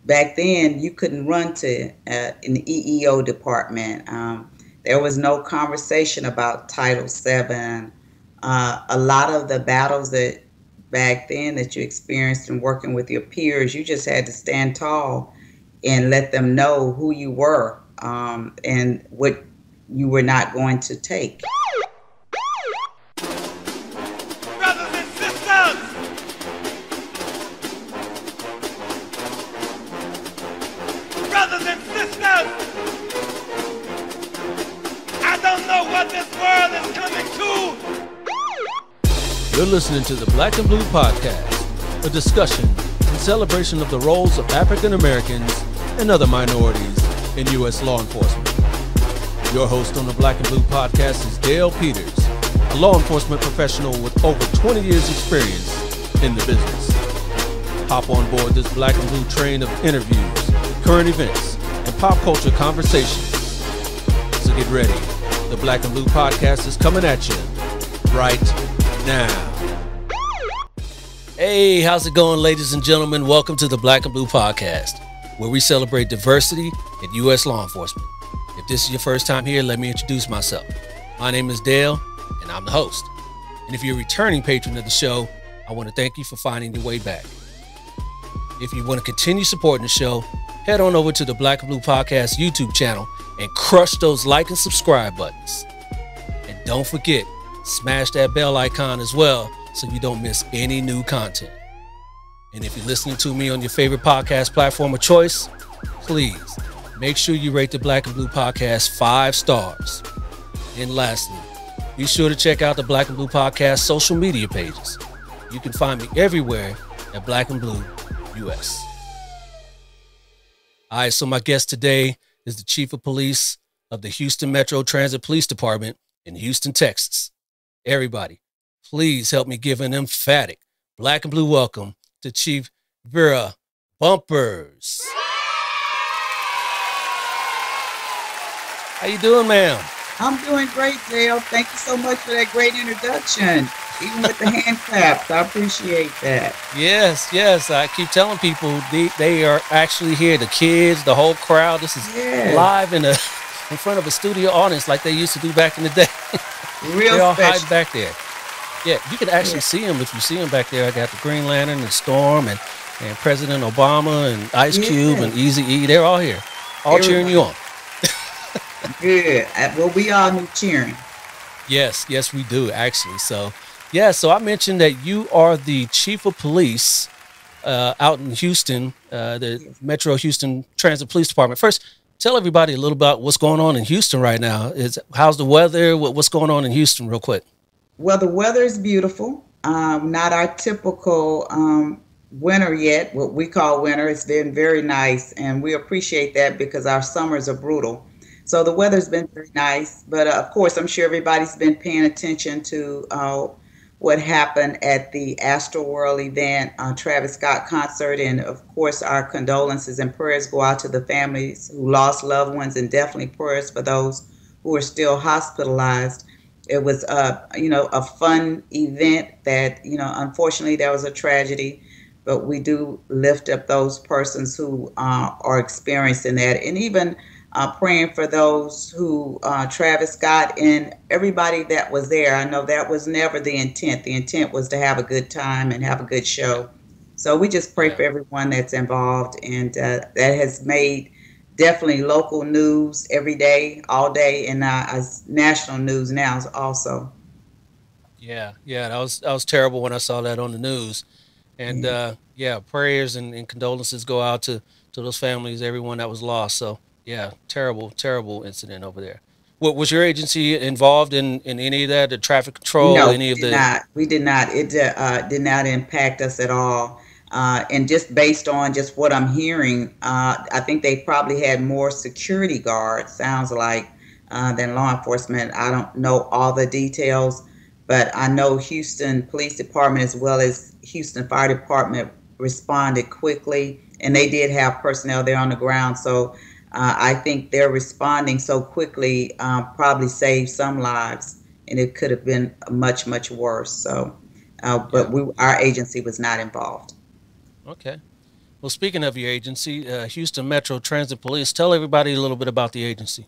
back then you couldn't run to an EEO department. There was no conversation about Title VII. A lot of the battles that back then that you experienced in working with your peers, you just had to stand tall and let them know who you were, and what you were not going to take. Brothers and sisters, brothers and sisters, I don't know what this world is coming to. You're listening to the Black and Blue Podcast, a discussion and celebration of the roles of African Americans and other minorities in U.S. law enforcement. Your host on the Black and Blue Podcast is Dale Peters, a law enforcement professional with over 20 years experience in the business. Hop on board this Black and Blue train of interviews, current events, and pop culture conversations. So get ready. The Black and Blue Podcast is coming at you right now. Hey, how's it going, ladies and gentlemen? Welcome to the Black and Blue Podcast, where we celebrate diversity in U.S. law enforcement. If this is your first time here, let me introduce myself. My name is Dale, and I'm the host. And if you're a returning patron of the show, I want to thank you for finding your way back. If you want to continue supporting the show, head on over to the Black and Blue Podcast YouTube channel and crush those like and subscribe buttons. And don't forget, smash that bell icon as well so you don't miss any new content. And if you're listening to me on your favorite podcast platform of choice, please make sure you rate the Black and Blue Podcast 5 stars. And lastly, be sure to check out the Black and Blue Podcast social media pages. You can find me everywhere at Black and Blue US. All right, so my guest today is the Chief of Police of the Houston Metro Transit Police Department in Houston, Texas. Everybody, please help me give an emphatic Black and Blue welcome to Chief Vera Bumpers. How you doing, ma'am? I'm doing great, Dale. Thank you so much for that great introduction. Even with the hand claps, I appreciate that. Yes. I keep telling people they are actually here. The kids, the whole crowd. This is live in front of a studio audience like they used to do back in the day. Real They're all special. hiding back there. Yeah, you can actually see them if you see them back there. I got the Green Lantern and Storm and President Obama and Ice Cube and Eazy-E. They're all here, all cheering you on. Good. Well, we all need cheering. Yes, we do actually. So I mentioned that you are the Chief of Police out in Houston, the Metro Houston Transit Police Department. First, tell everybody a little about what's going on in Houston right now. How's the weather? What's going on in Houston real quick? Well, the weather is beautiful. Not our typical winter yet, what we call winter. It's been very nice, and we appreciate that because our summers are brutal. So the weather's been very nice, but of course, I'm sure everybody's been paying attention to what happened at the Astroworld event, Travis Scott concert, and of course, our condolences and prayers go out to the families who lost loved ones, and definitely prayers for those who are still hospitalized. It was, a fun event that, unfortunately, there was a tragedy, but we do lift up those persons who are experiencing that, and even praying for those who, Travis Scott and everybody that was there. I know that was never the intent. The intent was to have a good time and have a good show. So we just pray for everyone that's involved, and that has made definitely local news every day, all day, and national news now also. Yeah, that was terrible when I saw that on the news, and prayers and condolences go out to those families, everyone that was lost. So. Yeah, terrible incident over there. What was your agency involved in any of that? The traffic control? No, any of the? We did not. It did not impact us at all. And just based on just what I'm hearing, I think they probably had more security guards. Sounds like than law enforcement. I don't know all the details, but I know Houston Police Department as well as Houston Fire Department responded quickly, and they did have personnel there on the ground. So. I think they're responding so quickly probably saved some lives, and it could have been much, much worse. So, but our agency was not involved. Okay. Well, speaking of your agency, Houston Metro Transit Police, tell everybody a little bit about the agency.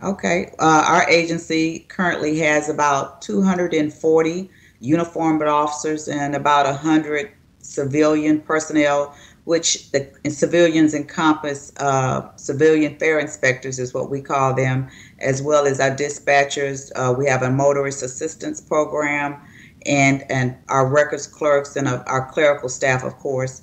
Okay, our agency currently has about 240 uniformed officers and about 100 civilian personnel, which the civilians encompass civilian fare inspectors, is what we call them, as well as our dispatchers. We have a motorist assistance program, and our records clerks and our clerical staff, of course.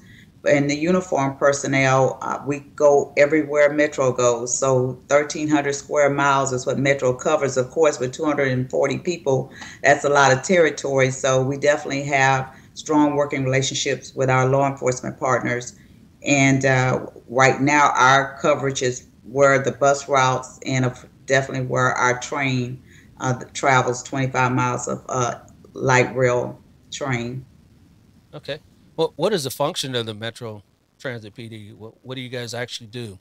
And the uniform personnel, we go everywhere Metro goes. So 1,300 square miles is what Metro covers. Of course, with 240 people, that's a lot of territory. So we definitely have strong working relationships with our law enforcement partners. And right now, our coverage is where the bus routes and definitely where our train travels 25 miles of light rail train. Okay. What is the function of the Metro Transit PD? What do you guys actually do?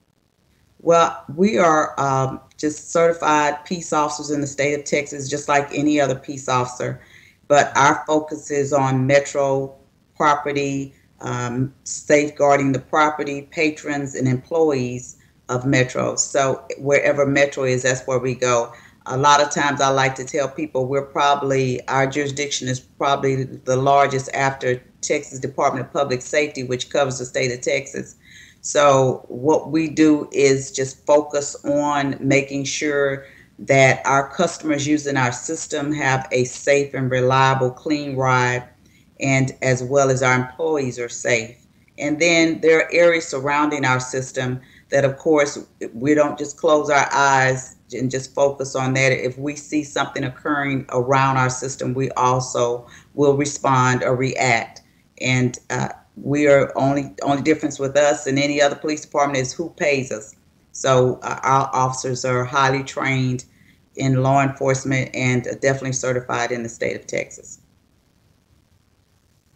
Well, we are just certified peace officers in the state of Texas, just like any other peace officer. But our focus is on metro property, safeguarding the property, patrons, and employees of Metro. So wherever Metro is, that's where we go. A lot of times I like to tell people our jurisdiction is probably the largest after Texas Department of Public Safety, which covers the state of Texas. So what we do is just focus on making sure that our customers using our system have a safe and reliable, clean ride, and as well as our employees are safe. And then there are areas surrounding our system that, of course, we don't just close our eyes and just focus on that. If we see something occurring around our system, we also will respond or react. And we are only difference with us and any other police department is who pays us. So our officers are highly trained in law enforcement and definitely certified in the state of Texas.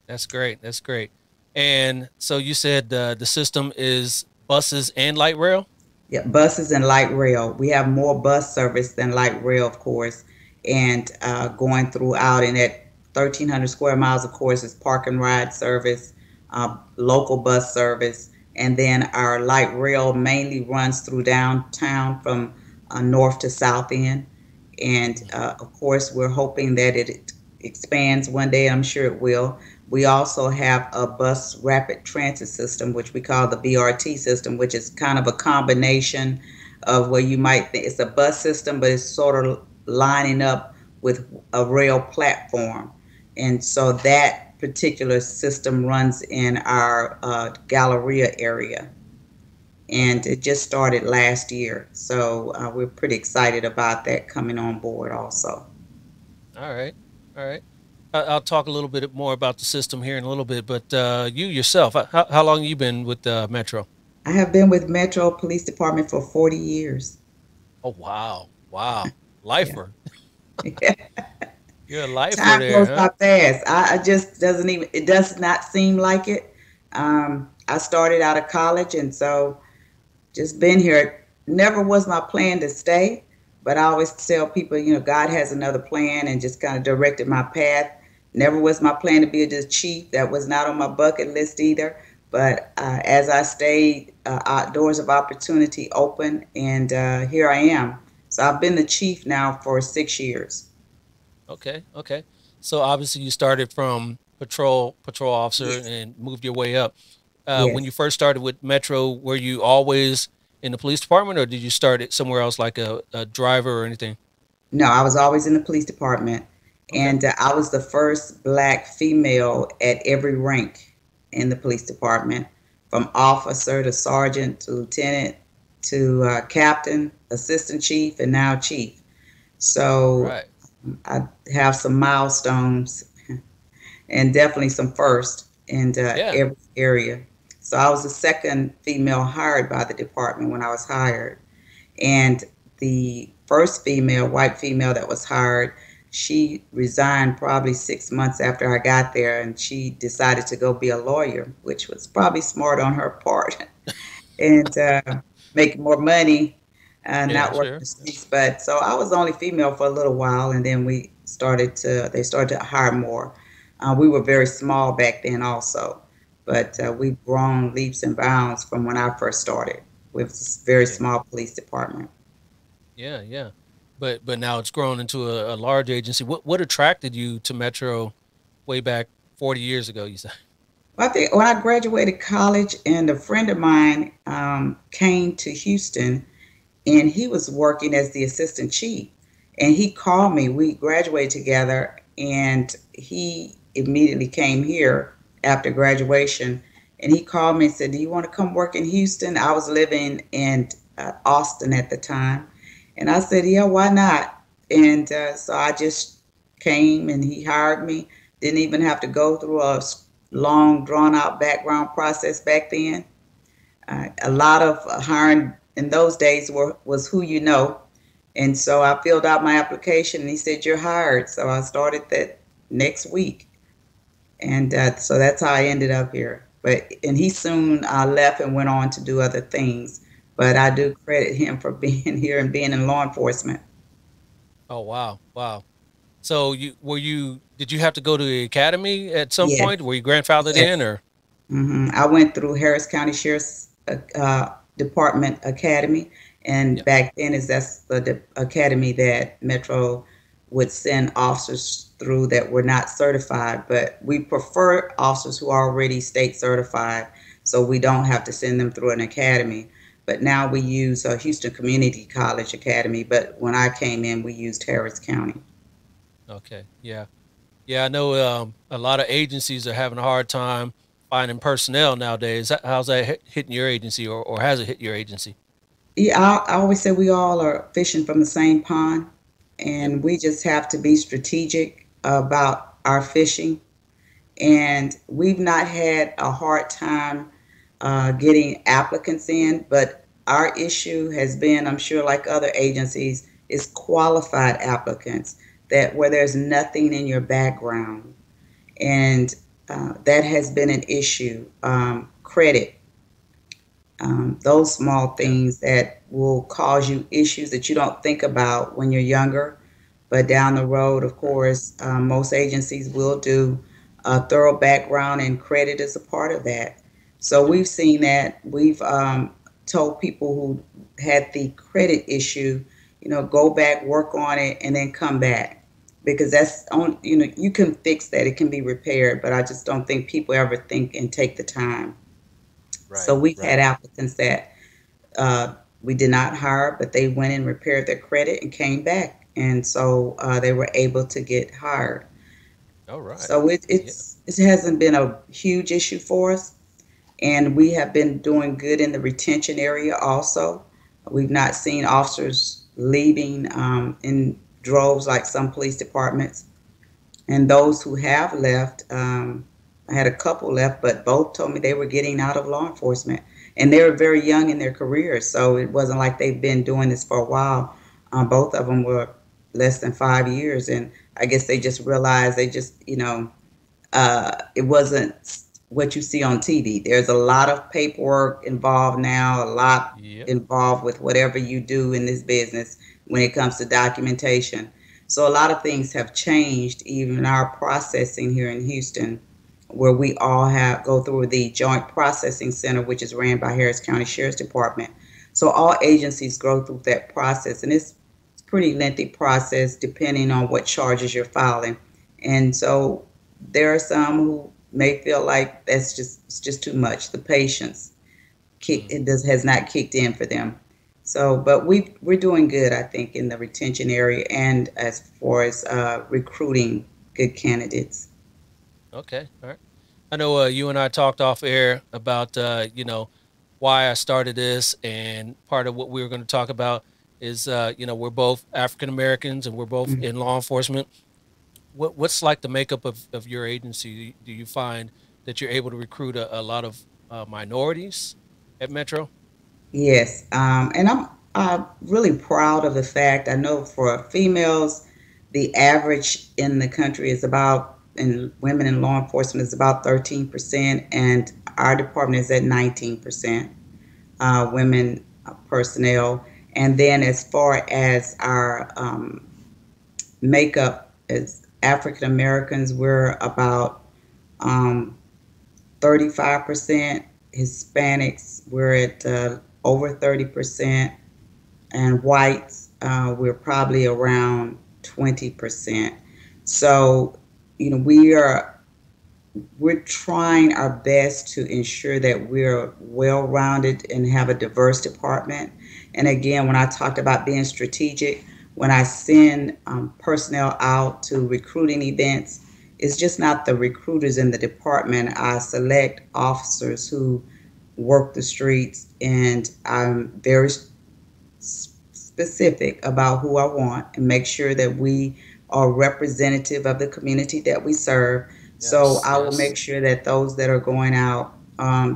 That's great. That's great. And so you said the system is buses and light rail? Yeah, buses and light rail. We have more bus service than light rail, of course, and going throughout. And at 1,300 square miles, of course, is park and ride service, local bus service, and then our light rail mainly runs through downtown from north to south end. And of course, we're hoping that it expands one day. I'm sure it will. We also have a bus rapid transit system, which we call the BRT system, which is kind of a combination of where you might think it's a bus system, but it's sort of lining up with a rail platform. And so that particular system runs in our Galleria area. And it just started last year. So we're pretty excited about that coming on board also. All right. All right. I'll talk a little bit more about the system here in a little bit, but you yourself, how long have you been with Metro? I have been with Metro Police Department for 40 years. Oh, wow. Wow. Lifer. Yeah. You're a lifer Time there, goes huh? by fast. I just doesn't even, it does not seem like it. I started out of college and so just been here. Never was my plan to stay, but I always tell people, God has another plan and just kind of directed my path. Never was my plan to be the chief. That was not on my bucket list either. But as I stayed, doors of opportunity open, and here I am. So I've been the chief now for 6 years. Okay. Okay. So obviously you started from patrol officer Yes. and moved your way up. When you Yes. first started with Metro, were you always in the police department or did you start it somewhere else like a driver or anything? No, I was always in the police department, Okay. and I was the first black female at every rank in the police department, from officer to sergeant to lieutenant to captain, assistant chief, and now chief. So Right. I have some milestones and definitely some first in Yeah. every area. So I was the second female hired by the department when I was hired. And the first female, white female that was hired, she resigned probably 6 months after I got there, and she decided to go be a lawyer, which was probably smart on her part, and making more money, Yeah, not working sure. the streets. But so I was the only female for a little while, and then they started to hire more. We were very small back then, also. but we've grown leaps and bounds from when I first started with this very Yeah. small police department. Yeah. Yeah. But now it's grown into a large agency. What attracted you to Metro way back 40 years ago? You said. Well, I think when I graduated college, and a friend of mine came to Houston, and he was working as the assistant chief. And he called me. We graduated together, and he immediately came here after graduation. And he called me and said, "Do you want to come work in Houston?" I was living in Austin at the time, and I said, "Yeah, why not?" And so I just came, and he hired me. Didn't even have to go through a long, drawn out background process back then. A lot of hiring in those days was who you know. And so I filled out my application, and he said, "You're hired." So I started that next week. And so that's how I ended up here. And he soon left and went on to do other things. But I do credit him for being here and being in law enforcement. Oh wow, wow. So you did you have to go to the academy at some Yes, point? Were you grandfathered in yes. or? I went through Harris County Sheriff's Department Academy, and Yeah. back then is that's the academy that Metro would send officers through that were not certified. But we prefer officers who are already state certified, so we don't have to send them through an academy. But now we use Houston Community College Academy. But when I came in, we used Harris County. Okay. Yeah. Yeah, I know a lot of agencies are having a hard time finding personnel nowadays. How's that hitting your agency, or has it hit your agency? Yeah, I always say we all are fishing from the same pond, Yep. and we just have to be strategic about our fishing. And we've not had a hard time getting applicants in, but our issue has been, I'm sure, like other agencies, is qualified applicants that where there's nothing in your background, and that has been an issue. Credit, those small Yeah. things that will cause you issues that you don't think about when you're younger. But down the road, of Right. course, most agencies will do a thorough background, and credit is a part of that. So Yeah. we've seen that. We've told people who had the credit issue, go back, work on it, and then come back. Because that's on, you can fix that. It can be repaired, but I just don't think people ever think and take the time. Right. So we've had Right. applicants that uh, we did not hire, but they went and repaired their credit and came back, and so they were able to get hired. All right. So Yeah. it hasn't been a huge issue for us, and we have been doing good in the retention area also. We've not seen officers leaving in droves like some police departments, and those who have left, I had a couple left, but both told me they were getting out of law enforcement. And they were very young in their careers, so it wasn't like they've been doing this for a while. Both of them were less than 5 years, and I guess they just realized they just, it wasn't what you see on TV. There's a lot of paperwork involved now, a lot Yep. involved with whatever you do in this business when it comes to documentation. So a lot of things have changed, even our processing here in Houston, where we all have go through the Joint Processing Center, which is ran by Harris County Sheriff's Department. So all agencies go through that process, and it's a pretty lengthy process depending on what charges you're filing. And so there are some who may feel like it's just too much. The patience Mm. has not kicked in for them. So, but we're doing good, I think, in the retention area and as far as recruiting good candidates. Okay. All right. I know you and I talked off air about why I started this, and part of what we were going to talk about is we're both African Americans and we're both Mhm. in law enforcement. What's like the makeup of your agency? Do you find that you're able to recruit a lot of minorities at Metro? Yes, and I'm really proud of the fact. I know for females, the average in the country is about, and women in law enforcement is about 13%, and our department is at 19% women personnel. And then as far as our makeup as African Americans, we're about um, 35%. Hispanics, we're at over 30%. And whites, we're probably around 20%. So, we're trying our best to ensure that we're well rounded and have a diverse department. And again, when I talked about being strategic, when I send personnel out to recruiting events, it's just not the recruiters in the department. I select officers who work the streets, and I'm very specific about who I want and make sure that we are representative of the community that we serve. So Yes, I will yes. make sure that those that are going out,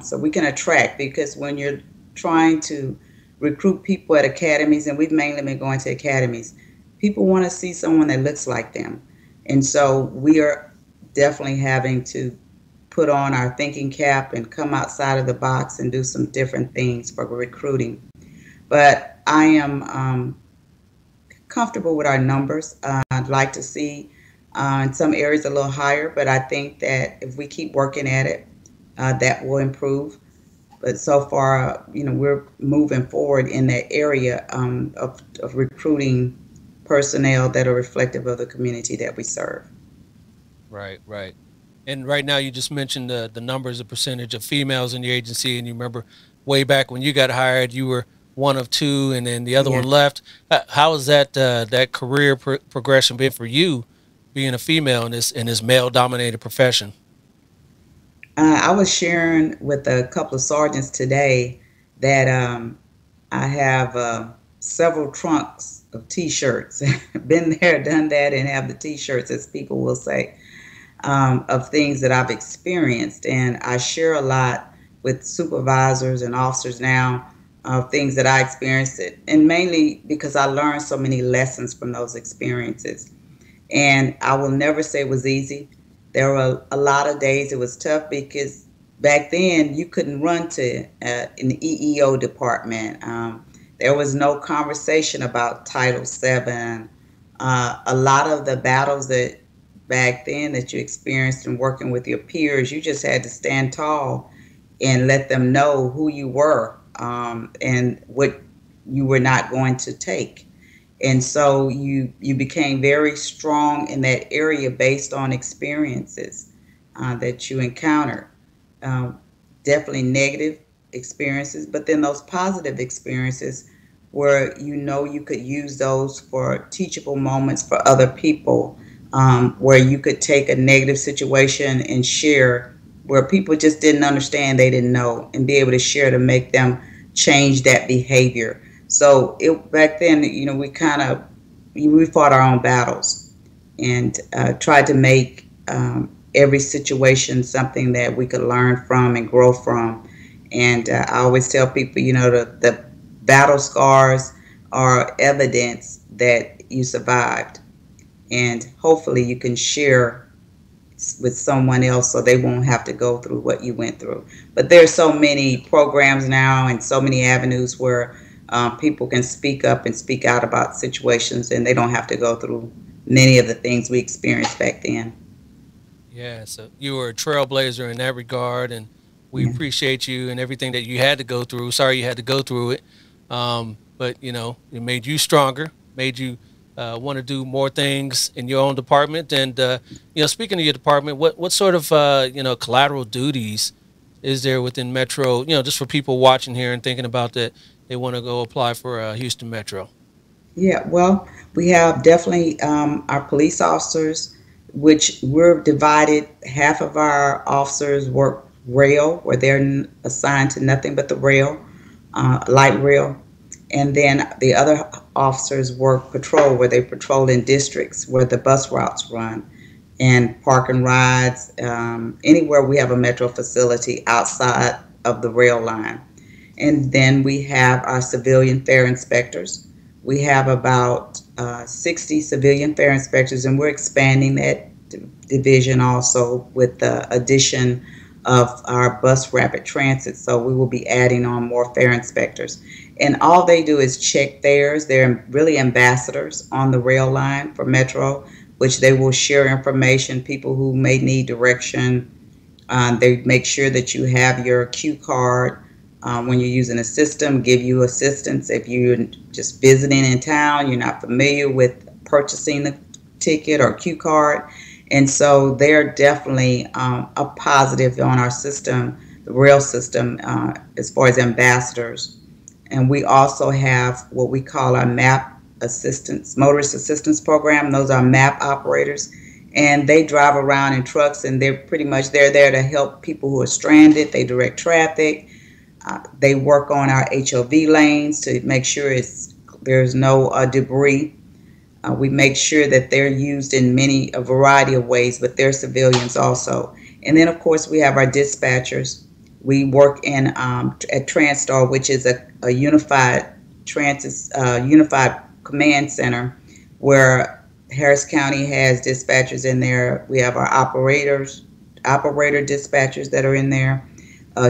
so we can attract, because when you're trying to recruit people at academies, and we've mainly been going to academies, people want to see someone that looks like them. And so we are definitely having to put on our thinking cap and come outside of the box and do some different things for recruiting. But I am comfortable with our numbers. I'd like to see in some areas a little higher, but I think that if we keep working at it, that will improve. But so far, we're moving forward in that area of recruiting personnel that are reflective of the community that we serve. Right, right. And right now, you just mentioned the numbers, the percentage of females in your agency, and you remember way back when you got hired, you were one of two, and then the other Yeah. one left. How has that career progression been for you, being a female in this male dominated profession? I was sharing with a couple of sergeants today that I have several trunks of T-shirts. Been there, done that, and have the T-shirts, as people will say, of things that I've experienced. And I share a lot with supervisors and officers now of things that I experienced, and mainly because I learned so many lessons from those experiences. And I will never say it was easy. There were a lot of days it was tough, because back then you couldn't run to an EEO department. There was no conversation about Title VII. A lot of the battles that back then that you experienced in working with your peers, you just had to stand tall and let them know who you were, and what you were not going to take. And so you became very strong in that area based on experiences that you encountered. Um, Definitely negative experiences, but then those positive experiences where you could use those for teachable moments for other people, where you could take a negative situation and share, where people just didn't understand, they didn't know, and be able to share to make them change that behavior. So it back then, we fought our own battles, and tried to make every situation something that we could learn from and grow from. And I always tell people, the battle scars are evidence that you survived, and hopefully you can share with someone else so they won't have to go through what you went through. But there's so many programs now and so many avenues where people can speak up and speak out about situations, and they don't have to go through many of the things we experienced back then. Yeah, so you were a trailblazer in that regard, and we Yeah. appreciate you and everything that you had to go through. Sorry you had to go through it, but it made you stronger, made you want to do more things in your own department. And speaking of your department, what sort of collateral duties is there within Metro? Just for people watching here and thinking about that, they want to go apply for Houston Metro. Yeah, well, we have definitely our police officers, which we're divided. Half of our officers work rail, where they're assigned to nothing but the rail, light rail. And then the other officers work patrol, where they patrol in districts where the bus routes run, and park and rides, anywhere we have a metro facility outside of the rail line. And then we have our civilian fare inspectors. We have about 60 civilian fare inspectors, and we're expanding that division also with the addition of our bus rapid transit. So we will be adding on more fare inspectors. And all they do is check fares. They're really ambassadors on the rail line for Metro, which they will share information, people who may need direction, They make sure that you have your Q card when you're using a system, give you assistance if you're just visiting in town, you're not familiar with purchasing the ticket or Q card. And so they're definitely a positive on our system, the rail system, as far as ambassadors. And we also have what we call our MAP assistance, motorist assistance program. Those are MAP operators, and they drive around in trucks, and they're there to help people who are stranded. They direct traffic. They work on our HOV lanes to make sure there's no debris. We make sure that they're used in a variety of ways, but they're civilians also. And then, of course, we have our dispatchers. We work at Transtar, which is a unified command center, where Harris County has dispatchers in there. We have our operator dispatchers that are in there.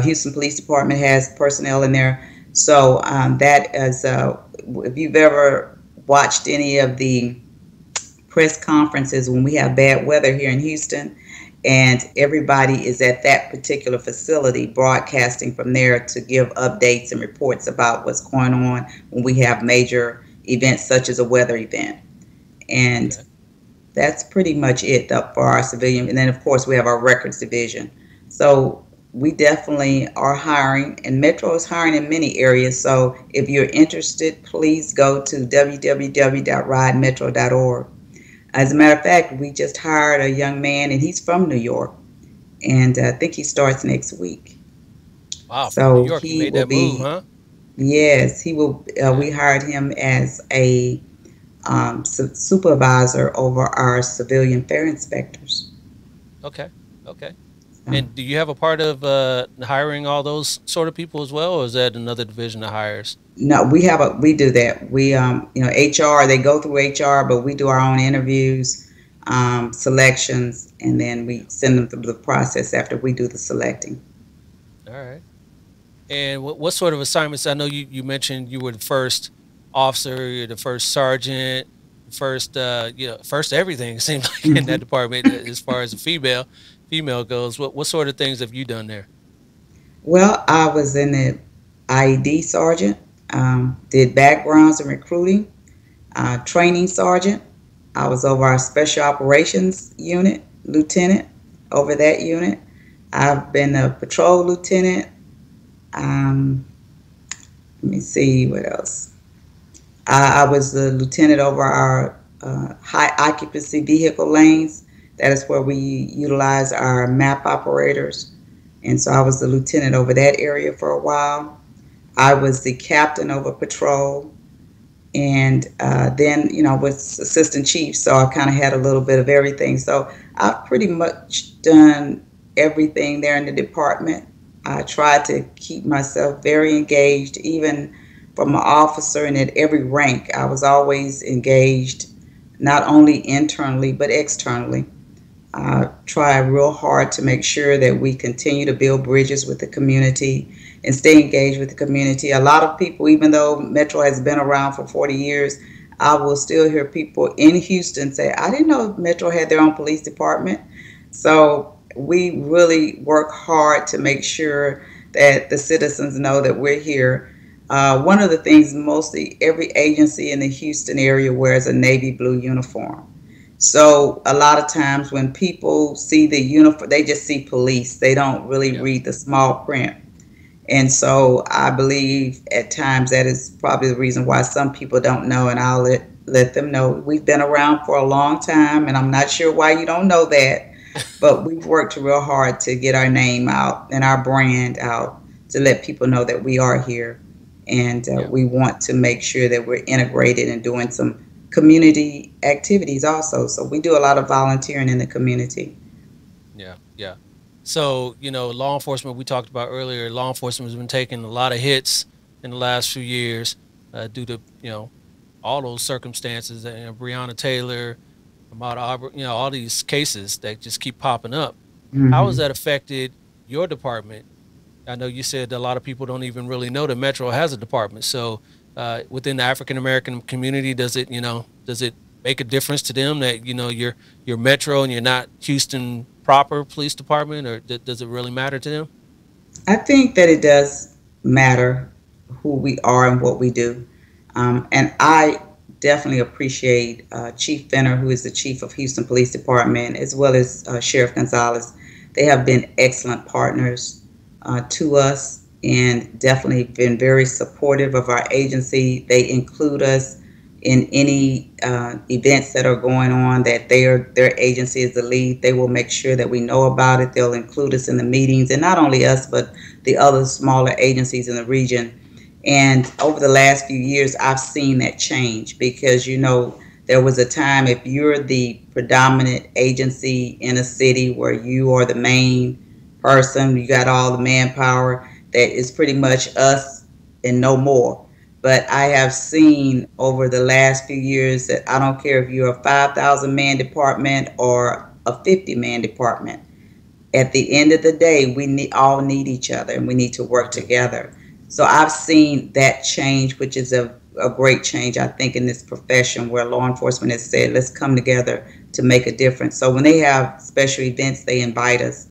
Houston Police Department has personnel in there. So that is, if you've ever watched any of the press conferences when we have bad weather here in Houston, and everybody is at that particular facility broadcasting from there to give updates and reports about what's going on when we have major events such as a weather event. And that's pretty much it for our civilian. And then, of course, we have our records division. So we definitely are hiring, and Metro is hiring in many areas. So if you're interested, please go to www.ridemetro.org. As a matter of fact, we just hired a young man, and he's from New York, and I think he starts next week. Wow, from New So York, you he made will that move, be, huh? yes, he will. We hired him as a supervisor over our civilian fare inspectors. Okay, okay. So, And do you have a part of hiring all those sort of people as well, or is that another division that hires? no, we do that. We HR, they go through HR, but we do our own interviews, selections, and then we send them through the process after we do the selecting. All right. And what sort of assignments? I know you mentioned you were the first officer, you're the first sergeant, first first everything. It seems like in that Mhm. department, as far as the female goes. What sort of things have you done there? Well, I was in the IED sergeant, did backgrounds and recruiting, training sergeant. I was over our special operations unit, lieutenant, over that unit. I've been a patrol lieutenant. Um, Let me see what else. I was the lieutenant over our high occupancy vehicle lanes. That is where we utilize our map operators. And so I was the lieutenant over that area for a while. I was the captain over patrol. And then, was assistant chief. So I kind of had a little bit of everything. So I've pretty much done everything there in the department. I tried to keep myself very engaged, even from an officer and at every rank. I was always engaged, not only internally, but externally. I try real hard to make sure that we continue to build bridges with the community and stay engaged with the community. A lot of people, even though Metro has been around for 40 years, I will still hear people in Houston say, I didn't know Metro had their own police department. So we really work hard to make sure that the citizens know that we're here. One of the things, mostly every agency in the Houston area wears a navy blue uniform. So a lot of times when people see the uniform, they just see police. They don't really Yeah. read the small print. And so I believe at times that is probably the reason why some people don't know, and I'll let them know. We've been around for a long time, and I'm not sure why you don't know that, but we've worked real hard to get our name out and our brand out to let people know that we are here. And Yeah. we want to make sure that we're integrated and doing some community activities also. So we do a lot of volunteering in the community. Yeah. Yeah. So, law enforcement, we talked about earlier, law enforcement has been taking a lot of hits in the last few years due to, all those circumstances. Breonna Taylor, Ahmaud Arbery, all these cases that just keep popping up. How has Hmm. that affected your department? I know you said a lot of people don't even really know that Metro has a department. So, within the African American community, does it make a difference to them that you're Metro and you're not Houston proper police department, or does it really matter to them? I think that it does matter who we are and what we do. And I definitely appreciate Chief Fenner, who is the chief of Houston Police Department, as well as Sheriff Gonzalez. They have been excellent partners to us and definitely been very supportive of our agency. They include us in any events that are going on that their agency is the lead. They will make sure that we know about it. They'll include us in the meetings, and not only us, but the other smaller agencies in the region. And over the last few years, I've seen that change because, there was a time if you're the predominant agency in a city where you are the main person, you got all the manpower, that is pretty much us and no more. But I have seen over the last few years that I don't care if you're a 5,000 man department or a 50-man department. At the end of the day, all need each other and we need to work together. So I've seen that change, which is a great change, I think, in this profession where law enforcement has said, let's come together to make a difference. So when they have special events, they invite us.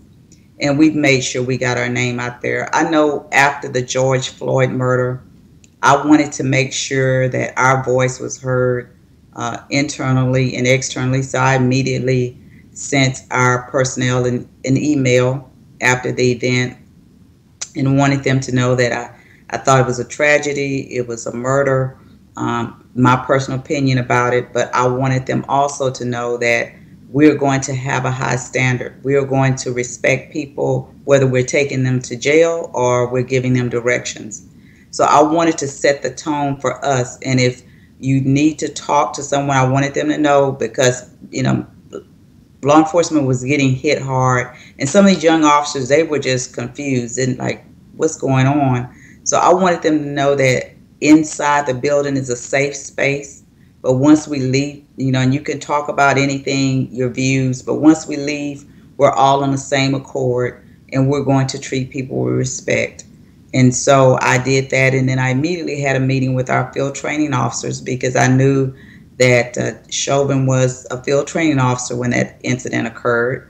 And we've made sure we got our name out there. I know after the George Floyd murder, I wanted to make sure that our voice was heard internally and externally. So I immediately sent our personnel an email after the event and wanted them to know that I thought it was a tragedy. It was a murder. My personal opinion about it. But I wanted them also to know that we're going to have a high standard. We are going to respect people, whether we're taking them to jail or we're giving them directions. So I wanted to set the tone for us. And if you need to talk to someone, I wanted them to know because, law enforcement was getting hit hard. And some of these young officers, they were just confused and like, what's going on? So I wanted them to know that inside the building is a safe space. But once we leave, and you can talk about anything, your views, but once we leave, we're all on the same accord and we're going to treat people with respect. And so I did that. And then I immediately had a meeting with our field training officers because I knew that Chauvin was a field training officer when that incident occurred.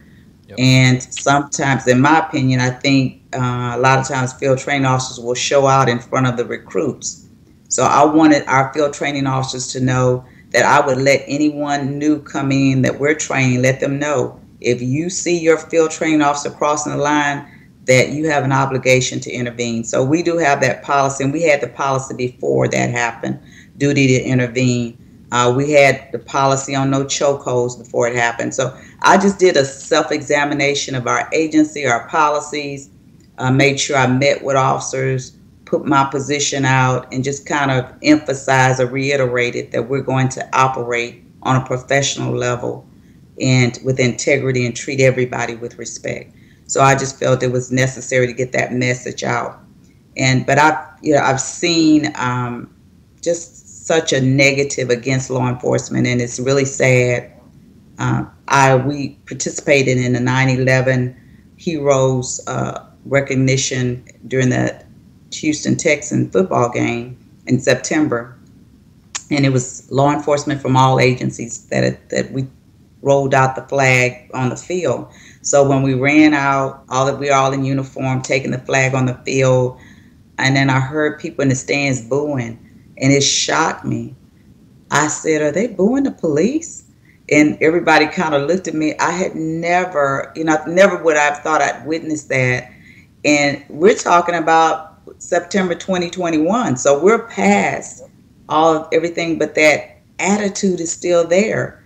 Yep. And sometimes, in my opinion, I think a lot of times field training officers will show out in front of the recruits. So I wanted our field training officers to know that I would let anyone new come in that we're training, let them know if you see your field training officer crossing the line, that you have an obligation to intervene. So we do have that policy, and we had the policy before that happened, duty to intervene. We had the policy on no chokeholds before it happened. So I just did a self-examination of our agency, our policies, made sure I met with officers, put my position out, and just kind of emphasize or reiterated that we're going to operate on a professional level and with integrity and treat everybody with respect. So I just felt it was necessary to get that message out. But I've seen just such a negative against law enforcement, and it's really sad. We participated in the 9/11 Heroes recognition during the Houston Texan football game in September, and it was law enforcement from all agencies that we rolled out the flag on the field. So when we ran out, we were all in uniform, taking the flag on the field, and then I heard people in the stands booing, and it shocked me. I said, "Are they booing the police?" And everybody kind of looked at me. I had never would I have thought I'd witnessed that. And we're talking about September 2021, so we're past everything, but that attitude is still there.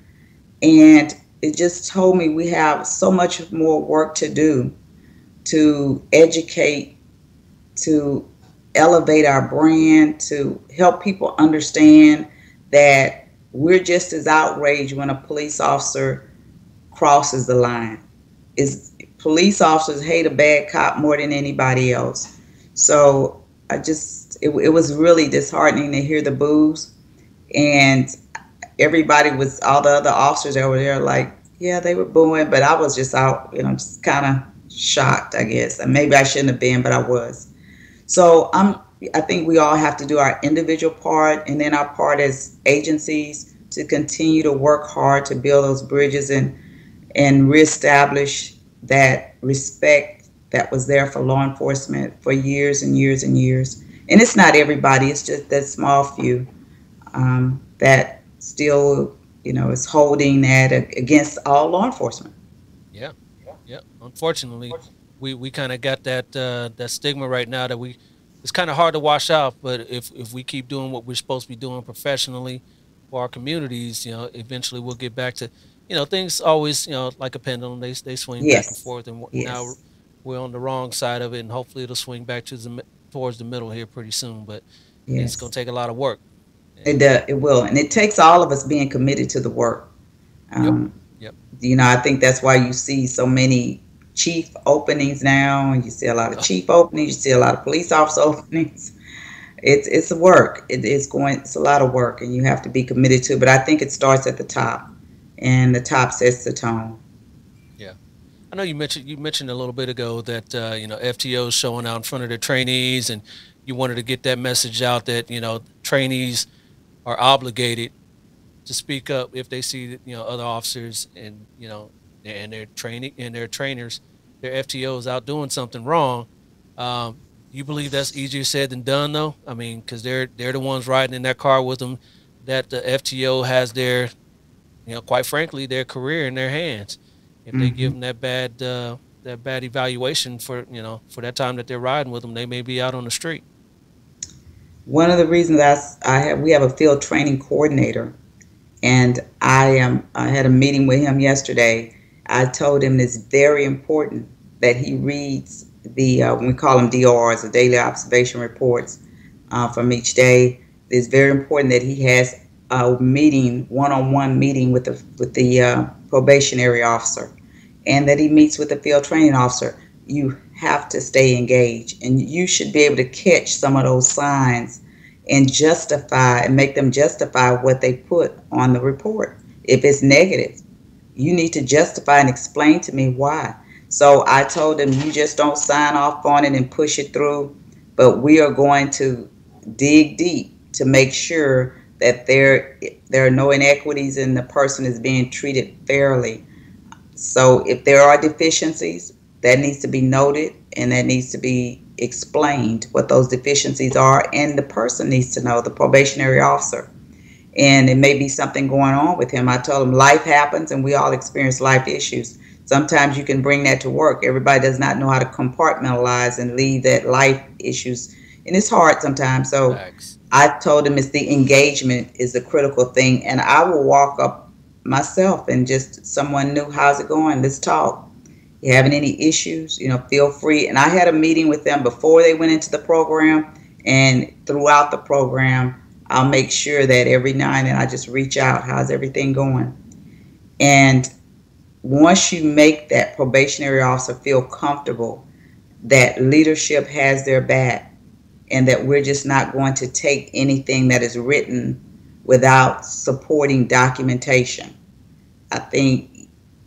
And it just told me we have so much more work to do to educate, to elevate our brand, to help people understand that we're just as outraged when a police officer crosses the line. Police officers hate a bad cop more than anybody else. So it was really disheartening to hear the boos, and all the other officers over there, like, yeah, they were booing, but I was just out, just kind of shocked, I guess. And maybe I shouldn't have been, but I was. So I think we all have to do our individual part, and then our part as agencies to continue to work hard to build those bridges and reestablish that respect that was there for law enforcement for years and years and years. And it's not everybody, it's just that small few that still, is holding that against all law enforcement. Yeah, yeah. Unfortunately, we kind of got that stigma right now that we it's kind of hard to wash out. But if we keep doing what we're supposed to be doing professionally for our communities, eventually we'll get back to things always like a pendulum. They swing back and Yes, forth, and now yes, we're on the wrong side of it, and hopefully it'll swing back to towards the middle here pretty soon. But it's gonna yes. take a lot of work. It And does, it will. And it takes all of us being committed to the work. yep, Um, yep, I think that's why you see so many chief openings now, and you see a lot of chief openings, you see a lot of police officer openings. It's a work. It's a lot of work, and you have to be committed to. But I think it starts at the top, and the top sets the tone. yeah. I know you mentioned a little bit ago that FTOs showing out in front of their trainees, and you wanted to get that message out that trainees are obligated to speak up if they see that, other officers and their training and their trainers, their FTOs out doing something wrong. You believe that's easier said than done, though? I mean, because they're the ones riding in that car with them, that the FTO has their quite frankly, their career in their hands. If they give Hmm. them that bad evaluation for for that time that they're riding with them, they may be out on the street. One of the reasons we have a field training coordinator, and I had a meeting with him yesterday. I told him it's very important that he reads we call them DORs, the daily observation reports from each day. It's very important that he has a meeting, one-on-one meeting with the probationary officer, and that he meets with the field training officer. You have to stay engaged, and you should be able to catch some of those signs and justify and make them justify what they put on the report. If it's negative, you need to justify and explain to me why. So I told them, you just don't sign off on it and push it through, but we are going to dig deep to make sure that there are no inequities and the person is being treated fairly. So if there are deficiencies, that needs to be noted and that needs to be explained what those deficiencies are, and the person needs to know, the probationary officer. And it may be something going on with him. I told him life happens and we all experience life issues. Sometimes you can bring that to work. Everybody does not know how to compartmentalize and leave that life issues. And it's hard sometimes. So Facts. I told him it's the engagement is the critical thing. And I will walk up myself and just someone new, how's it going? Let's talk. You having any issues? Feel free. And I had a meeting with them before they went into the program and throughout the program. I'll make sure that every now and then I just reach out. How's everything going? And once you make that probationary officer feel comfortable that leadership has their back and that we're just not going to take anything that is written without supporting documentation, I think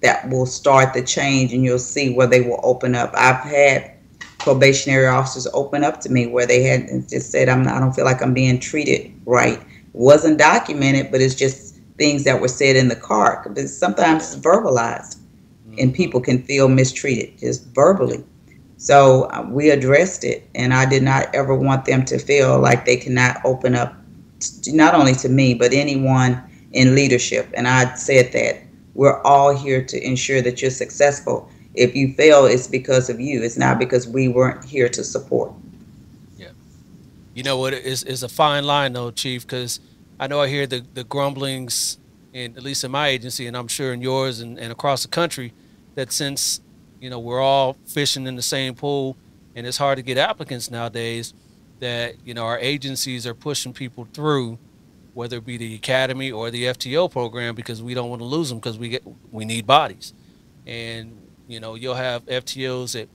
that will start the change, and you'll see where they will open up. I've had probationary officers open up to me where they had just said, I don't feel like I'm being treated right. It wasn't documented, but it's just things that were said in the car. Because sometimes it's verbalized, and Hmm. people can feel mistreated just verbally. So we addressed it, and I did not ever want them to feel like they cannot open up, not only to me, but anyone in leadership. And I said that we're all here to ensure that you're successful. If you fail, it's because of you. It's not because we weren't here to support. Yeah. You know what? It's a fine line though, Chief, because I know I hear the grumblings in at least in my agency, and I'm sure in yours and across the country, that since we're all fishing in the same pool, and it's hard to get applicants nowadays, that our agencies are pushing people through, whether it be the academy or the FTO program, because we don't want to lose them because we need bodies, and you'll have FTOs that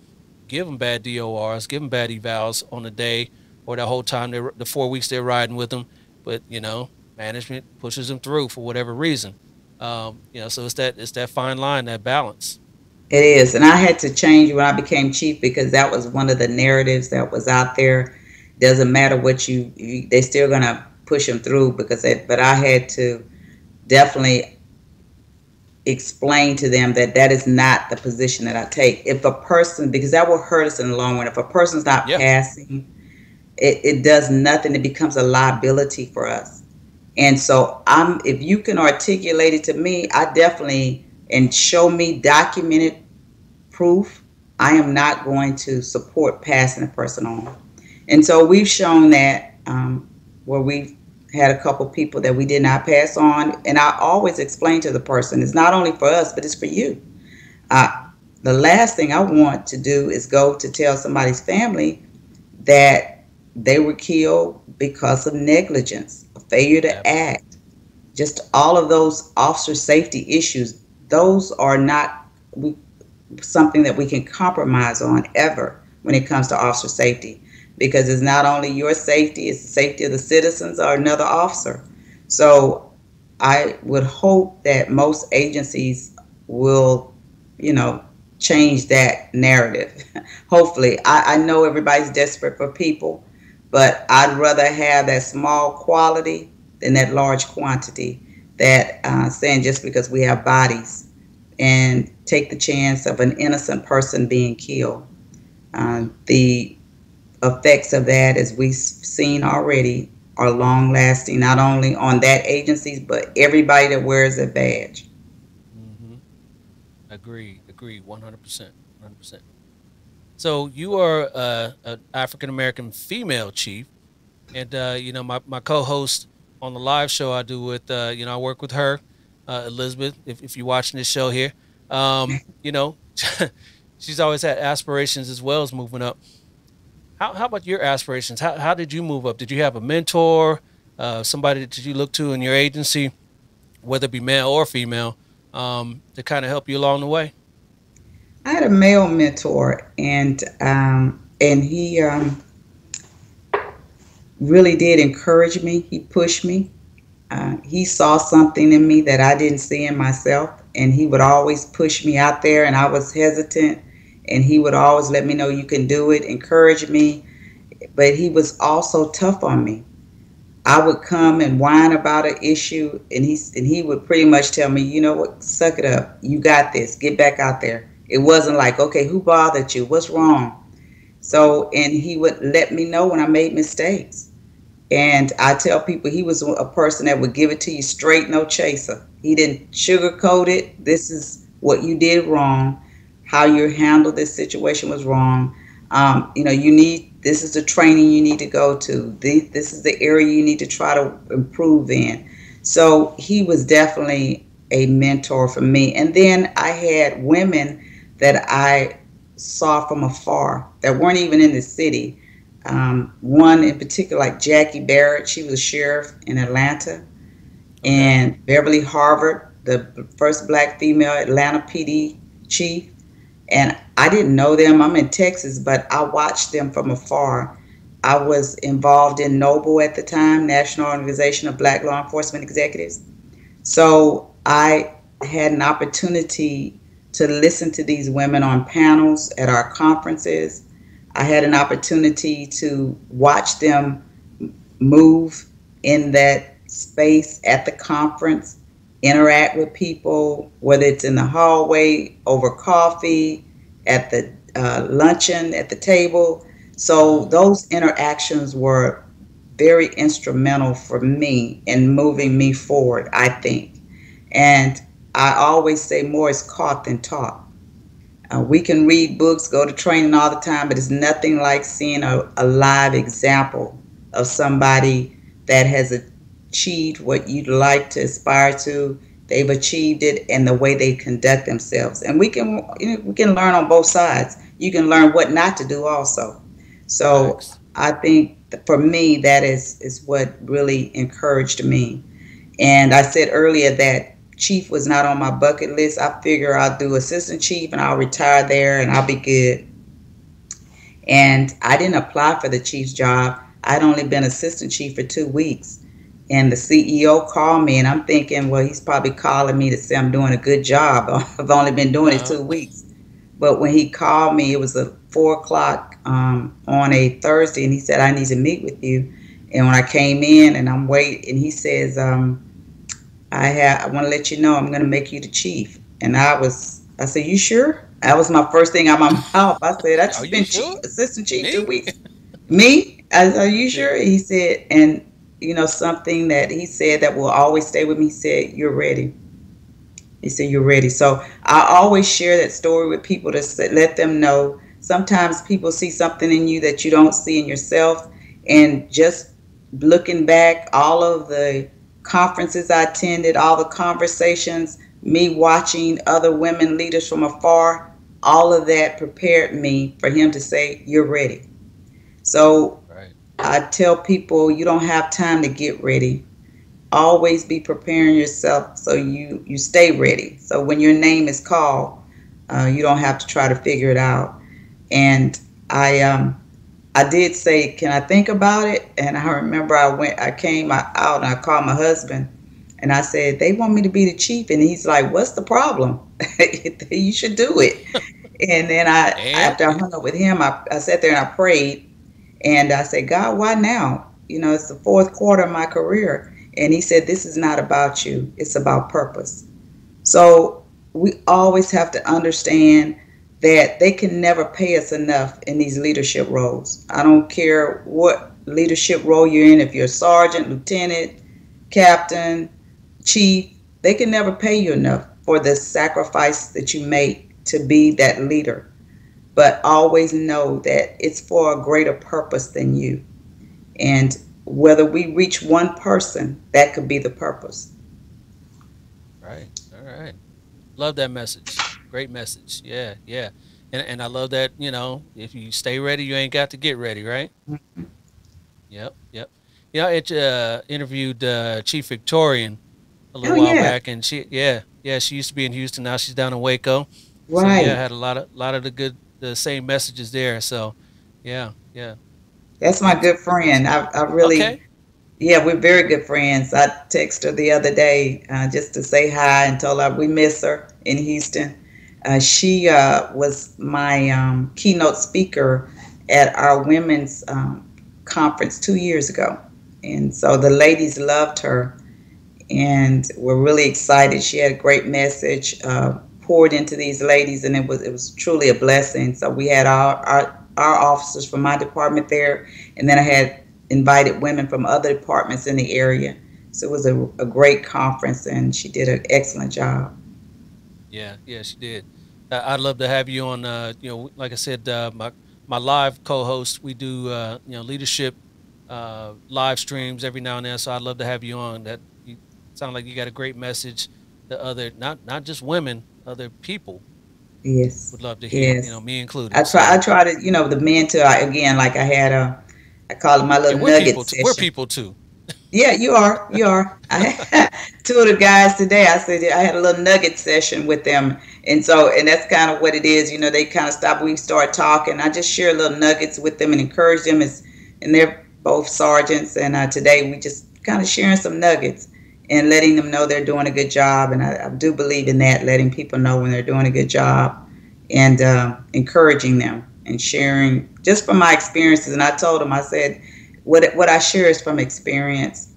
give them bad DORs, give them bad evals on the day or the whole time the 4 weeks they're riding with them, but management pushes them through for whatever reason. So it's that fine line, that balance. It is. And I had to change when I became chief because that was one of the narratives that was out there. Doesn't matter what they're still gonna push them through but I had to definitely explain to them that that is not the position that I take. If a person, because that will hurt us in the long run, if a person's not Yeah. passing, it does nothing. It becomes a liability for us. And so if you can articulate it to me, I definitely, and show me documented proof, I am not going to support passing a person on. And so we've shown that, where we've had a couple people that we did not pass on. And I always explain to the person, it's not only for us, but it's for you. Uh, the last thing I want to do is go to tell somebody's family that they were killed because of negligence, a failure to act, just all of those officer safety issues. Those are not something that we can compromise on ever when it comes to officer safety, because it's not only your safety, it's the safety of the citizens or another officer. So I would hope that most agencies will, you know, change that narrative. Hopefully. I know everybody's desperate for people, but I'd rather have that small quality than that large quantity. That saying just because we have bodies and take the chance of an innocent person being killed. The effects of that, as we've seen already, are long lasting, not only on that agency, but everybody that wears a badge. Hmm. Agree, 100%, 100%. So you are an African American female chief, and my co-host on the live show I do with I work with her, Elizabeth. If you're watching this show here, you know, she's always had aspirations as well as moving up. How about your aspirations? How did you move up? Did you have a mentor, somebody that you look to in your agency, whether it be male or female, to kind of help you along the way? I had a male mentor, and he really did encourage me. He pushed me. He saw something in me that I didn't see in myself, and he would always push me out there, and I was hesitant, and he would always let me know you can do it, encourage me, but he was also tough on me. I would come and whine about an issue, and he would pretty much tell me, you know what, suck it up, you got this, get back out there. It wasn't like, okay, who bothered you, what's wrong? So, and he would let me know when I made mistakes. And I tell people he was a person that would give it to you straight, no chaser. He didn't sugarcoat it. This is what you did wrong. How you handled this situation was wrong. This is the training you need to go to. This is the area you need to try to improve in. So he was definitely a mentor for me. And then I had women that I saw from afar that weren't even in the city. One in particular, like Jackie Barrett, she was a sheriff in Atlanta, Okay. and Beverly Harvard, the first black female Atlanta PD chief. And I didn't know them. I'm in Texas, but I watched them from afar. I was involved in NOBLE at the time, National Organization of Black Law Enforcement Executives. So I had an opportunity to listen to these women on panels at our conferences. I had an opportunity to watch them move in that space at the conference, interact with people, whether it's in the hallway, over coffee, at the luncheon, at the table. So those interactions were very instrumental for me in moving me forward, I think. And I always say more is caught than taught. We can read books, go to training all the time, but it's nothing like seeing a live example of somebody that has achieved what you'd like to aspire to. They've achieved it, and the way they conduct themselves. And we can learn on both sides. You can learn what not to do also. So Facts. I think for me, that is what really encouraged me. And I said earlier that chief was not on my bucket list. I figure I'll do assistant chief and I'll retire there and I'll be good. And I didn't apply for the chief's job. I'd only been assistant chief for 2 weeks. And the CEO called me, and I'm thinking, well, he's probably calling me to say I'm doing a good job. I've only been doing it Uh-huh. 2 weeks. But when he called me, it was at 4 o'clock on a Thursday, and he said, I need to meet with you. And when I came in and I'm waiting, and he says, I want to let you know I'm going to make you the chief. And I said, you sure? That was my first thing out my mouth. I said, I Are just you been sure? assistant chief Me? 2 weeks. Me? I said, are you Yeah. sure? He said, and something that he said that will always stay with me. He said, you're ready. He said, you're ready. So I always share that story with people to let them know sometimes people see something in you that you don't see in yourself. And just looking back, all of the conferences I attended, all the conversations, me watching other women leaders from afar, all of that prepared me for him to say, you're ready. So Right. I tell people you don't have time to get ready. Always be preparing yourself so you stay ready. So when your name is called, you don't have to try to figure it out. And I did say, can I think about it? And I remember I came out and I called my husband and I said, they want me to be the chief. And he's like, what's the problem? You should do it. And then And after I hung up with him, I sat there and I prayed and I said, God, why now? It's the fourth quarter of my career. And he said, this is not about you. It's about purpose. So we always have to understand that they can never pay us enough in these leadership roles. I don't care what leadership role you're in, if you're a sergeant, lieutenant, captain, chief, they can never pay you enough for the sacrifice that you make to be that leader. But always know that it's for a greater purpose than you. And whether we reach one person, that could be the purpose. right. All right. Love that message. Great message. Yeah, yeah. And I love that, if you stay ready, you ain't got to get ready, right? Yep, yep. It interviewed Chief Victorian a Oh little while yeah, back, and yeah, she used to be in Houston. Now she's down in Waco. So yeah, I right. had a lot of the same messages there. So yeah, yeah. That's my Good, good good friend. stuff. I really, Okay. yeah, we're very good friends. I texted her the other day just to say hi and told her we miss her in Houston. She was my keynote speaker at our women's conference 2 years ago. And so the ladies loved her and were really excited. She had a great message poured into these ladies, and it was truly a blessing. So we had our officers from my department there, and then I had invited women from other departments in the area. So it was a great conference, and she did an excellent job. Yeah, yeah, she did. I'd love to have you on. Like I said, my live co-host. We do leadership live streams every now and then. So I'd love to have you on. That you sound like you got a great message to other, not just women, other people Yes, would love to hear. yes. Me I included. try. I So try to, the men too. Again, like I had I call it my yeah, little we're nugget people. We're session. people too. Yeah, you are. You are. I had two of the guys today. I said I had a little nugget session with them, and that's kind of what it is. They kind of stop. We start talking. I just share little nuggets with them and encourage them. And they're both sergeants. And today we just kind of sharing some nuggets and letting them know they're doing a good job. And I do believe in that, letting people know when they're doing a good job and encouraging them and sharing just from my experiences. And I told them, I said, what I share is from experience.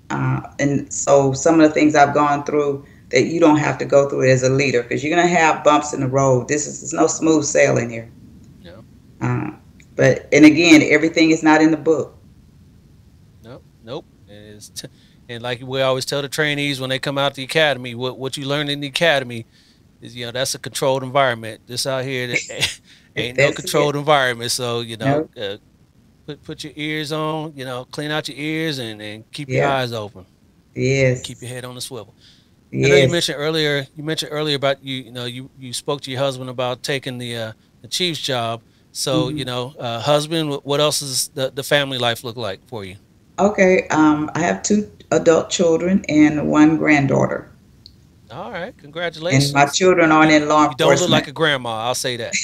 And so some of the things I've gone through that you don't have to go through it as a leader because you're going to have bumps in the road. There's no smooth sailing here. Yeah. Uh, and again, everything is not in the book. Nope. Nope. And like we always tell the trainees when they come out the academy, what you learn in the academy is that's a controlled environment. This out here ain't no That's controlled it. environment. So No. put your ears on, clean out your ears and keep your Yeah. eyes open and keep your Yes. head on the swivel. I know you Yes. mentioned earlier. You mentioned earlier about you spoke to your husband about taking the chief's job. So Hmm. husband, what else is the family life look like for you? Okay. I have two adult children and one granddaughter, All right, and my congratulations. children aren't You in law you don't look like enforcement. a grandma. I'll say that.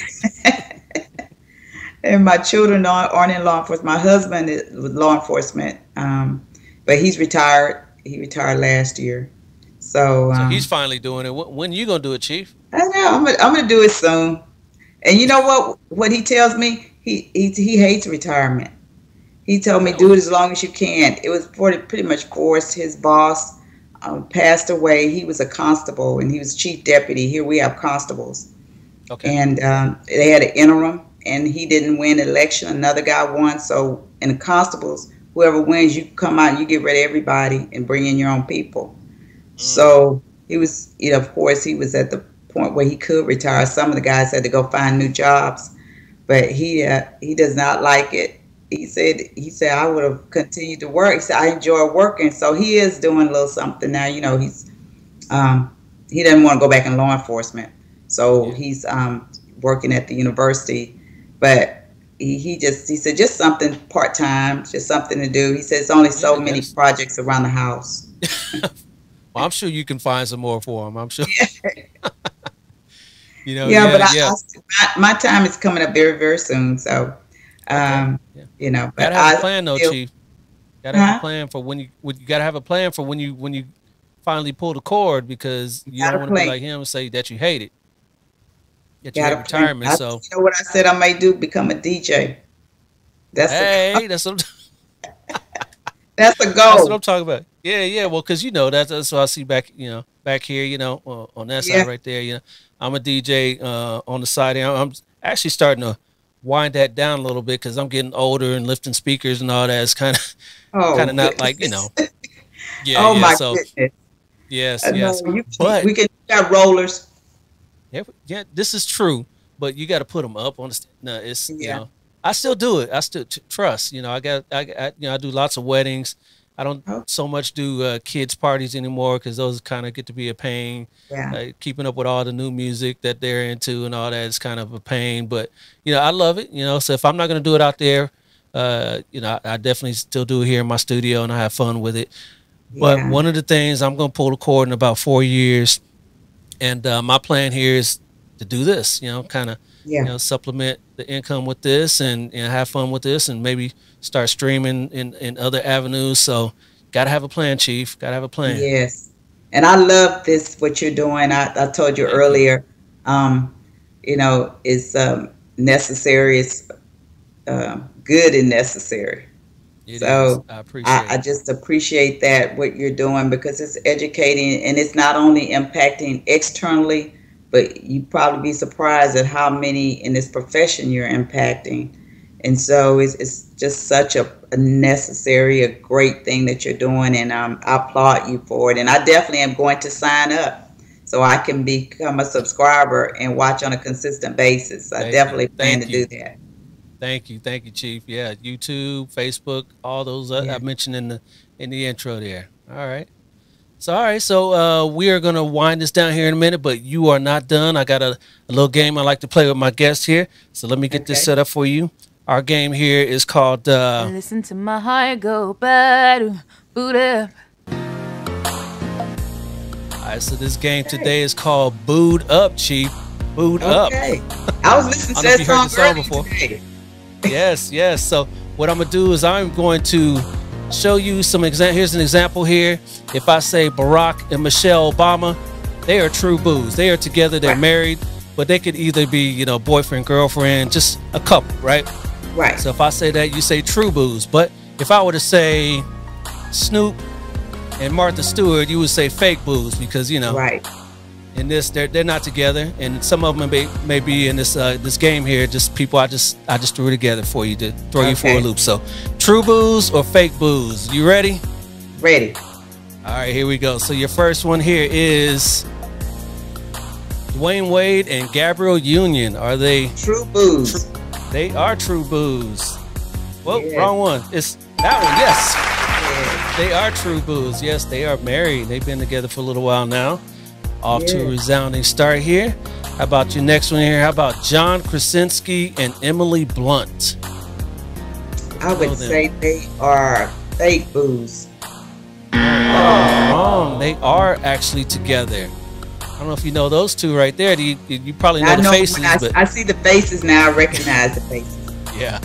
And my children aren't in law enforcement. My husband is with law enforcement, but he's retired. He retired last year. So So he's finally doing it. When you gonna do it, Chief? I know I'm gonna do it soon. And you know what? What he tells me, he hates retirement. He told me do it Really? as long as you can. It was pretty much forced. His boss passed away. He was a constable and he was chief deputy. Here we have constables. Okay. And they had an interim, and he didn't win the election. Another guy won. So in the constables, whoever wins, you come out and you get rid of everybody and bring in your own people. So he was, of course, he was at the point where he could retire. Some of the guys had to go find new jobs, but he does not like it. He said I would have continued to work. He said I enjoy working. So he is doing a little something now. He's he doesn't want to go back in law enforcement. So he's working at the university, but he said just something part time, just something to do. He says only so many projects around the house. Well, I'm sure you can find some more for him. I'm sure. My time is coming up very, very soon. So, but gotta have a plan though, Chief. Gotta have a plan for when you gotta have a plan for when you finally pull the cord, because you don't want to be like him and say that you hate it. That you hate retirement. So you know what I said I may do? Become a DJ. That's that's what that's the goal. That's what I'm talking about. Yeah. Well, because that's what I see back here. On that side right there. I'm a DJ on the side. I'm actually starting to wind that down a little bit because I'm getting older and lifting speakers and all that. It's kind of not like Yeah. My goodness. Yes. But we can have rollers. Yeah, this is true. But you got to put them up on the. No, it's I still do it. I still trust. I do lots of weddings. I don't so much do kids parties anymore because those kind of get to be a pain. Yeah. Keeping up with all the new music that they're into and all that is kind of a pain. But I love it. So if I'm not going to do it out there, I definitely still do it here in my studio and I have fun with it. But one of the things, I'm going to pull the cord in about 4 years, and my plan here is to do this. Supplement the income with this and have fun with this, and maybe start streaming in other avenues. So got to have a plan, Chief. Got to have a plan. Yes. And I love this, what you're doing. I told you earlier, it's necessary. It's good and necessary. So I just appreciate that, what you're doing, because it's educating, and it's not only impacting externally, but you'd probably be surprised at how many in this profession you're impacting. And so it's just such a necessary, a great thing that you're doing, and I applaud you for it. And I definitely am going to sign up so I can become a subscriber and watch on a consistent basis. I definitely plan to do that. Thank you, Chief. Yeah, YouTube, Facebook, all those I mentioned in the intro there. All right. So we are going to wind this down here in a minute, but you are not done. I got a little game I like to play with my guests here. So let me get this set up for you. Our game here is called Listen to my heart go boot up. All right, so this game today is called Booed Up, Chief. Booed Up. I was listening to that song before. Today. Yes. So what I'm going to do is I'm going to show you some here's an example here. If I say Barack and Michelle Obama, they are true boos. They are together, they're married, but they could either be, boyfriend, girlfriend, just a couple, right? Right. So if I say that, you say true boos. But if I were to say Snoop and Martha Stewart, you would say fake boos, because right. In this, they're not together, and some of them may be in this this game here. Just people I just threw together for you to throw you for a loop. So, true boos or fake boos? You ready? Ready. All right, here we go. So your first one here is Dwayne Wade and Gabrielle Union. Are they true boos? They are true boos. Whoa, wrong one. It's that one. Yes, they are true boos. Yes, they are married. They've been together for a little while now. Off to a resounding start here. How about your next one here? How about John Krasinski and Emily Blunt? I would say they are fake boos. Wrong. They are actually together. I don't know if you know those two right there. You probably know the faces. I see the faces now. I recognize the faces. Yeah.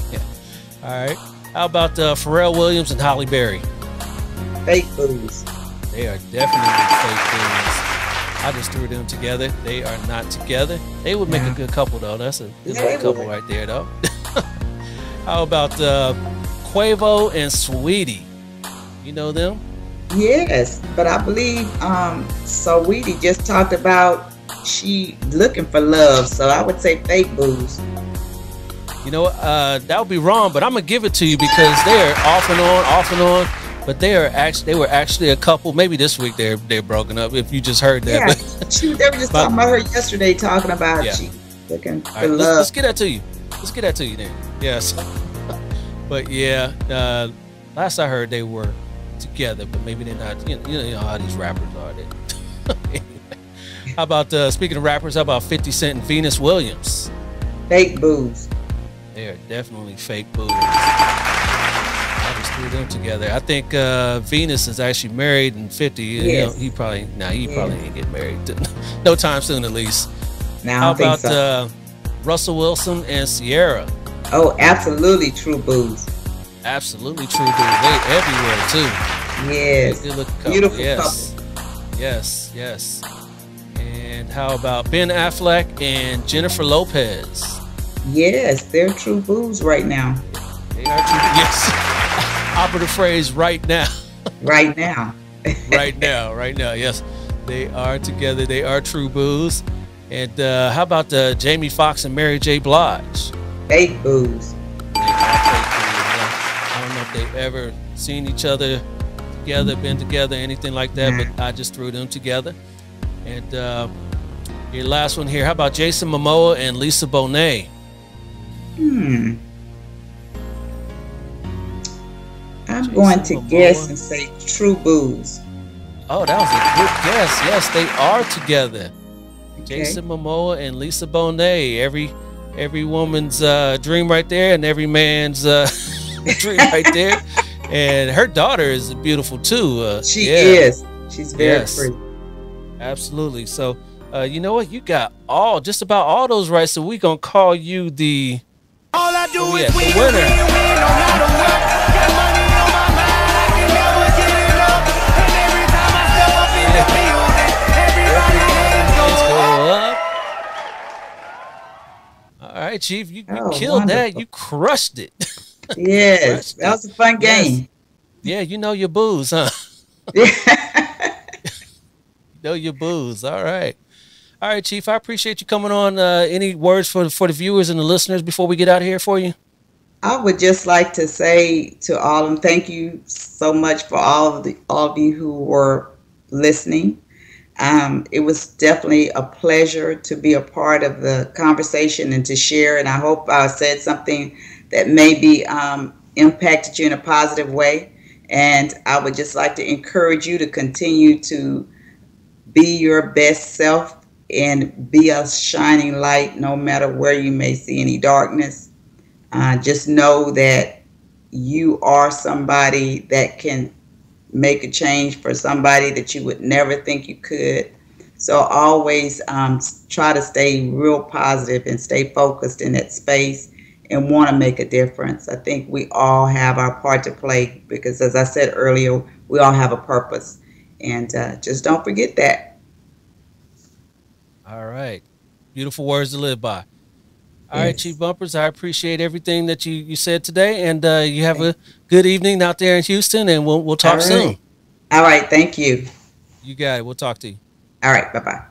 All right. How about Pharrell Williams and Halle Berry? Fake boos. They are definitely fake boos. I just threw them together. They are not together. They would make a good couple, though. That's a good couple right there, though. How about Quavo and Sweetie? You know them? Yes, but I believe Saweetie just talked about she looking for love, so I would say fake booze. You know, that would be wrong, but I'm gonna give it to you because they're off and on, off and on. But they were actually a couple. Maybe this week they're broken up. If you just heard that, Yeah, but, they were just talking about her yesterday, talking about Yeah. she looking for all right, love. let's get that to you. Let's get that to you then. Yes. But yeah, last I heard they were together, but maybe they're not. You know how these rappers are. Anyway, how about speaking of rappers? How about 50 Cent and Venus Williams? Fake booze. They are definitely fake booze. I just threw them together. I think Venus is actually married, and 50. Yes. You know, he probably ain't getting married. No time soon, at least. Now, How I think about so. Russell Wilson and Sierra? Oh, absolutely true booze. Absolutely true, dude. They everywhere too. Yes. Good looking couple. Beautiful Yes. Yes, yes. And how about Ben Affleck and Jennifer Lopez? Yes, they're true booze right now. They are true. Yes. Operative phrase right now. Right now. Right now. Right now. Yes. They are together. They are true booze. And how about Jamie Foxx and Mary J. Blige? Fake booze. They are fake booze. I don't know if they've ever seen each other together, been together, anything like that, but I just threw them together. And your last one here, how about Jason Momoa and Lisa Bonet? I'm going to guess and say true booze. Oh, that was a good guess. Yes, they are together. Okay. Jason Momoa and Lisa Bonet. Every woman's dream right there, and every man's dream right there. And her daughter is beautiful too. She is. She's very pretty. Absolutely. So, you know what? You got just about all those right. So we gonna call you the All I do is the win, winner. win, win, no matter what. Got money on my mind, I can never get enough. And every time I step up in the building, everybody hands go up. All right, Chief, you Oh, killed that. wonderful. You crushed it. Yes, that was a fun game. Yeah, you know your booze, huh? Yeah. You know your booze. All right. All right, Chief, I appreciate you coming on. Any words for the viewers and the listeners before we get out of here for you? I would just like to say to all of them, thank you so much for all of you who were listening. It was definitely a pleasure to be a part of the conversation and to share. And I hope I said something that maybe impacted you in a positive way. And I would just like to encourage you to continue to be your best self and be a shining light no matter where you may see any darkness. Just know that you are somebody that can make a change for somebody that you would never think you could. So always try to stay real positive and stay focused in that space and want to make a difference. I think we all have our part to play because, as I said earlier, we all have a purpose. And just don't forget that. All right. Beautiful words to live by. All right, Chief Bumpers, I appreciate everything that you said today. And you have a good evening out there in Houston, and we'll talk soon. All right. Thank you. You got it. We'll talk to you. All right. Bye-bye.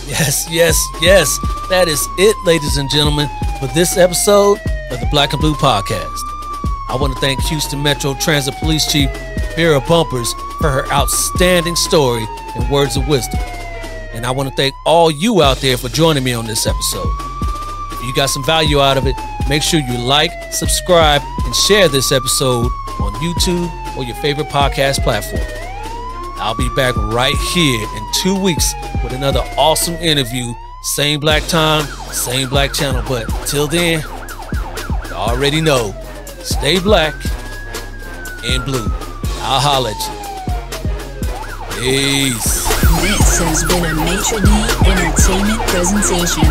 Yes, yes, yes. That is it, ladies and gentlemen, for this episode of the Black and Blue Podcast. I want to thank Houston Metro Transit Police Chief Vera Bumpers for her outstanding story and words of wisdom. And I want to thank all you out there for joining me on this episode. If you got some value out of it, make sure you like, subscribe, and share this episode on YouTube or your favorite podcast platform. I'll be back right here in 2 weeks with another awesome interview. Same black time, same black channel. But till then, you already know, stay black and blue. I'll holla at you. Peace. This has been a Maitre D Entertainment presentation.